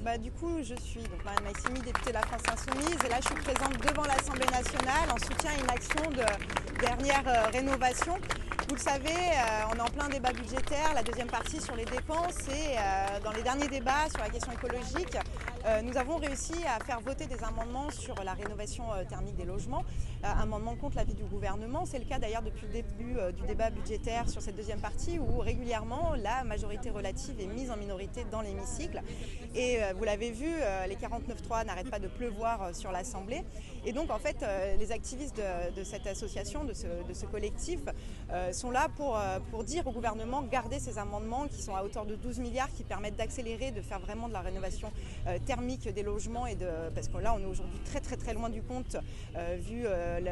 Du coup, je suis donc Marianne Maximi, députée de la France Insoumise, et là je suis présente devant l'Assemblée nationale en soutien à une action de dernière rénovation. Vous le savez, on est en plein débat budgétaire, la deuxième partie sur les dépenses, et dans les derniers débats sur la question écologique, nous avons réussi à faire voter des amendements sur la rénovation thermique des logements, amendements contre l'avis du gouvernement. C'est le cas d'ailleurs depuis le début du débat budgétaire sur cette deuxième partie où régulièrement la majorité relative est mise en minorité dans l'hémicycle. Et vous l'avez vu, les 49.3 n'arrêtent pas de pleuvoir sur l'Assemblée. Et donc en fait, les activistes de cette association, de ce collectif, sont là pour dire au gouvernement gardez ces amendements qui sont à hauteur de 12 milliards qui permettent d'accélérer, de faire vraiment de la rénovation thermique des logements parce que là on est aujourd'hui très loin du compte vu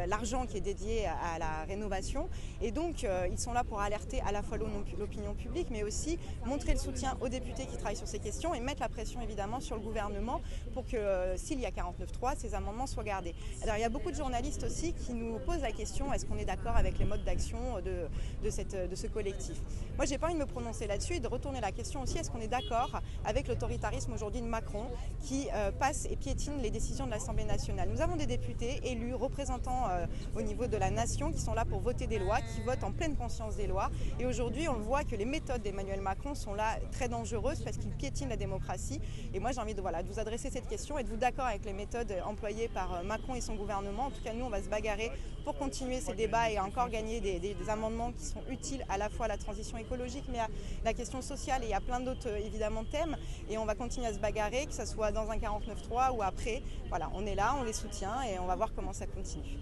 l'argent qui est dédié à la rénovation. Et donc ils sont là pour alerter à la fois l'opinion publique mais aussi montrer le soutien aux députés qui travaillent sur ces questions et mettre la pression évidemment sur le gouvernement pour que s'il y a 49.3, ces amendements soient gardés. Alors il y a beaucoup de journalistes aussi qui nous posent la question est-ce qu'on est d'accord avec les modes d'action de ce collectif. Moi j'ai pas envie de me prononcer là-dessus et de retourner la question aussi est-ce qu'on est d'accord avec l'autoritarisme aujourd'hui de Macron qui passe et piétine les décisions de l'Assemblée nationale. Nous avons des députés élus, représentants au niveau de la nation qui sont là pour voter des lois, qui votent en pleine conscience des lois et aujourd'hui on le voit que les méthodes d'Emmanuel Macron sont là très dangereuses parce qu'il piétine la démocratie et moi j'ai envie de vous adresser cette question. Êtes-vous d'accord avec les méthodes employées par Macron et son gouvernement? En tout cas nous on va se bagarrer pour continuer ces débats et encore gagner des amendements qui sont utiles à la fois à la transition écologique mais à la question sociale et il y a plein d'autres évidemment thèmes et on va continuer à se bagarrer que ce soit dans un 49.3 ou après. Voilà, on est là, on les soutient et on va voir comment ça continue.